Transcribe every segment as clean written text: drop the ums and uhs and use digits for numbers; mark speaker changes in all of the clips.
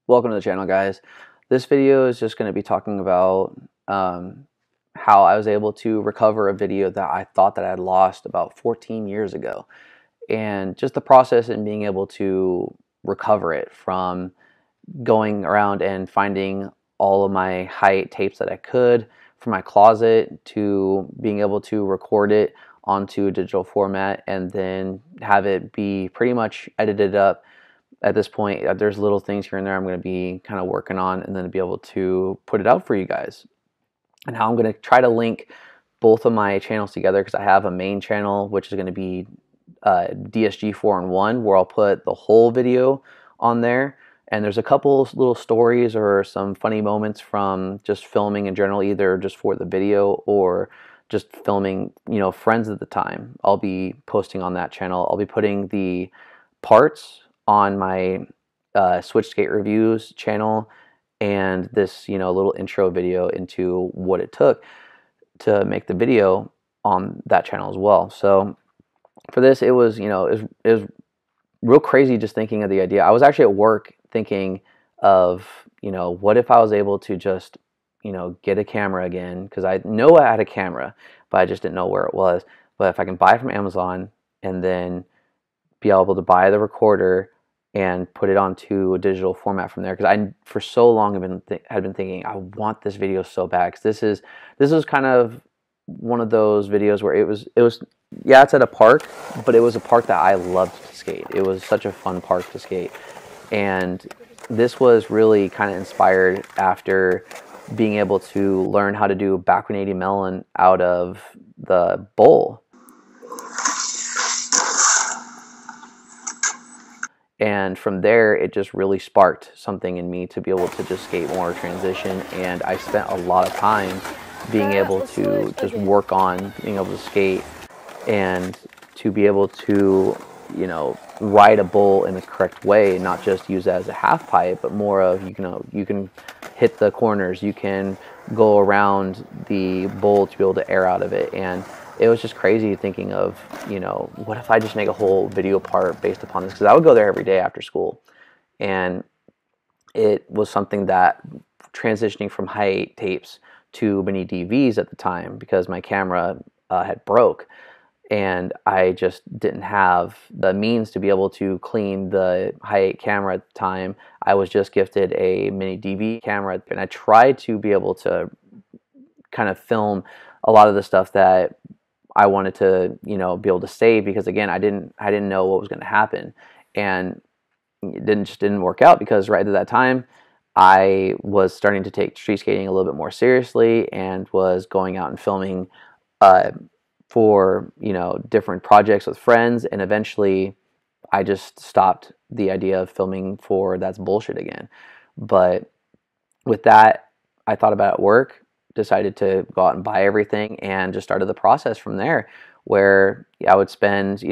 Speaker 1: Welcome to the channel, guys. This video is just going to be talking about how I was able to recover a video that I thought that I had lost about 14 years ago, and just the process and being able to recover it from going around and finding all of my high tapes that I could from my closet to being able to record it onto a digital format and then have it be pretty much edited up. At this point, there's little things here and there I'm going to be kind of working on and then be able to put it out for you guys. And how I'm going to try to link both of my channels together, because I have a main channel which is going to be DSG 4-in-1, where I'll put the whole video on there. And there's a couple little stories or some funny moments from just filming in general, either just for the video or just filming, friends at the time. I'll be posting on that channel. I'll be putting the parts on my Switch Skate Reviews channel, and this little intro video into what it took to make the video on that channel as well. So for this, it was real crazy just thinking of the idea. I was actually at work thinking of what if I was able to just get a camera again, because I know I had a camera but I just didn't know where it was. But if I can buy it from Amazon and then be able to buy the recorder and put it onto a digital format from there, because I for so long had been thinking I want this video so bad, because this was kind of one of those videos where it was yeah, it's at a park, but it was a park that I loved to skate. It was such a fun park to skate, and this was really kind of inspired after being able to learn how to do back 180 melon out of the bowl. And from there, it just really sparked something in me to be able to just skate more transition. And I spent a lot of time being able to just work on being able to skate and to be able to, ride a bowl in the correct way, not just use it as a half pipe, but more of, you can hit the corners, you can go around the bowl to be able to air out of it. And it was just crazy thinking of, what if I just make a whole video part based upon this? Because I would go there every day after school. And it was something that transitioning from high tapes to mini DVs at the time, because my camera had broke. And I just didn't have the means to be able to clean the high 8 camera at the time. I was just gifted a mini DV camera. And I tried to be able to kind of film a lot of the stuff that I wanted to, be able to save, because again, I didn't know what was going to happen, and it didn't work out, because right at that time, I was starting to take street skating a little bit more seriously and was going out and filming for different projects with friends, and eventually, I just stopped the idea of filming for That's Bullshit again. But with that, I thought about it at work, decided to go out and buy everything, and just started the process from there, where I would spend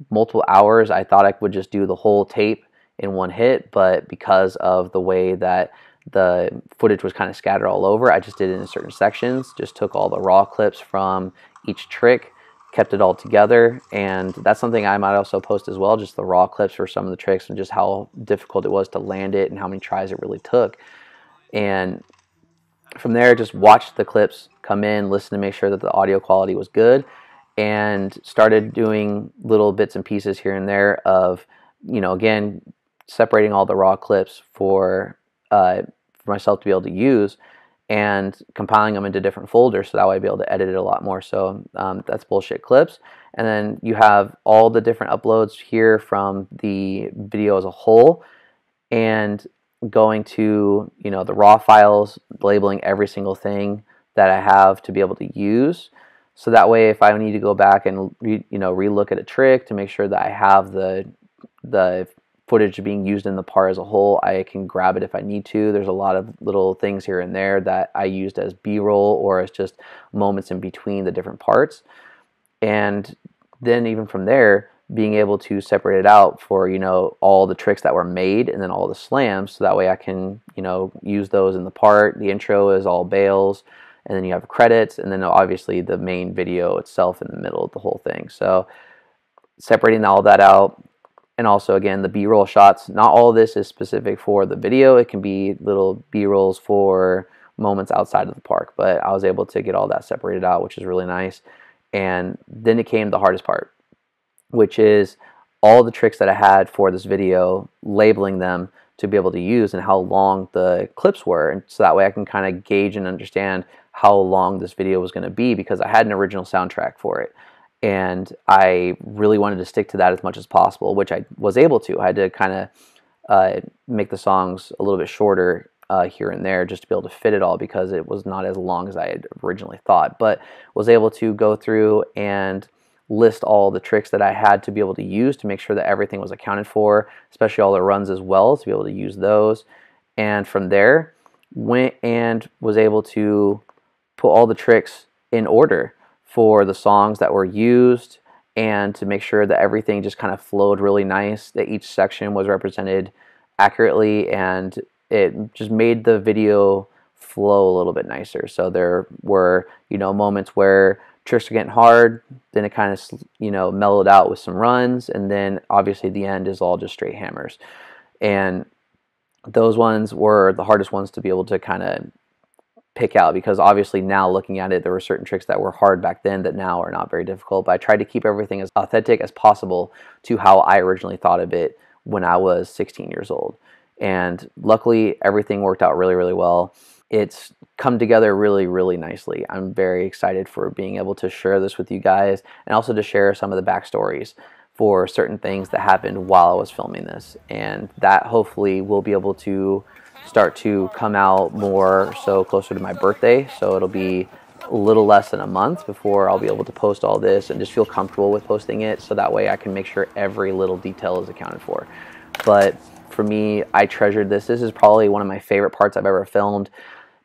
Speaker 1: multiple hours. I thought I would just do the whole tape in one hit, but because of the way that the footage was kind of scattered all over, I just did it in certain sections, just took all the raw clips from each trick, kept it all together. And that's something I might also post as well, just the raw clips for some of the tricks and just how difficult it was to land it and how many tries it really took. And from there, just watched the clips come in, listen to make sure that the audio quality was good, and started doing little bits and pieces here and there of, again, separating all the raw clips for myself to be able to use, and compiling them into different folders so that way I'd be able to edit it a lot more. So That's Bullshit clips. And then you have all the different uploads here from the video as a whole, and going to the raw files, labeling every single thing that I have to be able to use, so that way if I need to go back and relook at a trick to make sure that I have the footage being used in the part as a whole, I can grab it if I need to. There's a lot of little things here and there that I used as B-roll or as just moments in between the different parts. And then even from there, being able to separate it out for all the tricks that were made and then all the slams, so that way I can use those in the part. The intro is all bails, and then you have credits, and then obviously the main video itself in the middle of the whole thing. So separating all that out, And also, again, the B-roll shots. Not all of this is specific for the video. It can be little B-rolls for moments outside of the park. But I was able to get all that separated out, which is really nice. And then it came the hardest part, which is all the tricks that I had for this video, labeling them to be able to use and how long the clips were. And so that way I can kind of gauge and understand how long this video was going to be, because I had an original soundtrack for it. And I really wanted to stick to that as much as possible, which I was able to. I had to kind of make the songs a little bit shorter here and there just to be able to fit it all, because it was not as long as I had originally thought. But was able to go through and list all the tricks that I had to be able to use to make sure that everything was accounted for, especially all the runs as well, to be able to use those. And from there, went and was able to put all the tricks in order for the songs that were used, and to make sure that everything just kind of flowed really nice, that each section was represented accurately, and it just made the video flow a little bit nicer. So there were, moments where tricks are getting hard, then it kind of, mellowed out with some runs, and then obviously the end is all just straight hammers. And those ones were the hardest ones to be able to kind of pick out, because obviously now looking at it, there were certain tricks that were hard back then that now are not very difficult. But I tried to keep everything as authentic as possible to how I originally thought of it when I was 16 years old. And luckily everything worked out really, really well. It's come together really, really nicely. I'm very excited for being able to share this with you guys, and also to share some of the backstories for certain things that happened while I was filming this. And that hopefully will be able to start to come out more so closer to my birthday. So it'll be a little less than a month before I'll be able to post all this and just feel comfortable with posting it, so that way I can make sure every little detail is accounted for. But for me, I treasured this. This is probably one of my favorite parts I've ever filmed,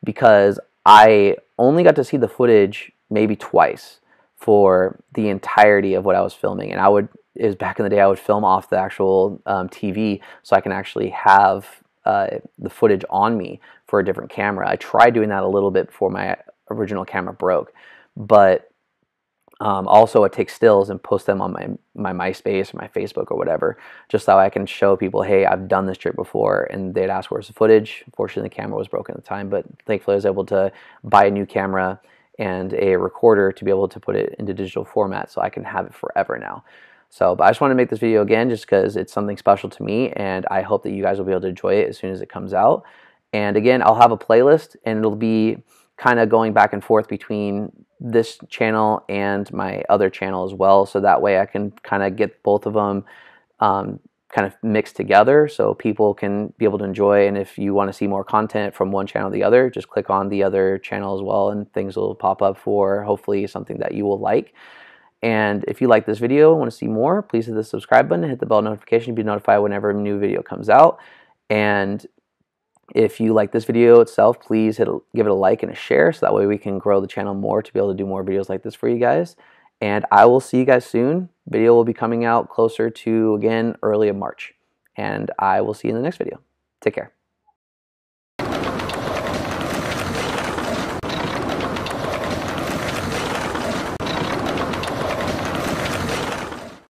Speaker 1: because I only got to see the footage maybe twice for the entirety of what I was filming. And back in the day, I would film off the actual TV, so I can actually have the footage on me for a different camera. I tried doing that a little bit before my original camera broke, but also I take stills and post them on my MySpace or my Facebook or whatever, just so I can show people, hey, I've done this trick before, and they'd ask where's the footage. Unfortunately, the camera was broken at the time, but thankfully I was able to buy a new camera and a recorder to be able to put it into digital format, so I can have it forever now. But I just want to make this video again just because it's something special to me, and I hope that you guys will be able to enjoy it as soon as it comes out. And again, I'll have a playlist, and it'll be kind of going back and forth between this channel and my other channel as well, so that way I can kind of get both of them kind of mixed together so people can be able to enjoy. And if you want to see more content from one channel to the other, just click on the other channel as well, and things will pop up for hopefully something that you will like. And if you like this video and want to see more, please hit the subscribe button and hit the bell notification to be notified whenever a new video comes out. And if you like this video itself, please give it a like and a share, so that way we can grow the channel more to be able to do more videos like this for you guys. And I will see you guys soon. Video will be coming out closer to, again, early of March. And I will see you in the next video. Take care.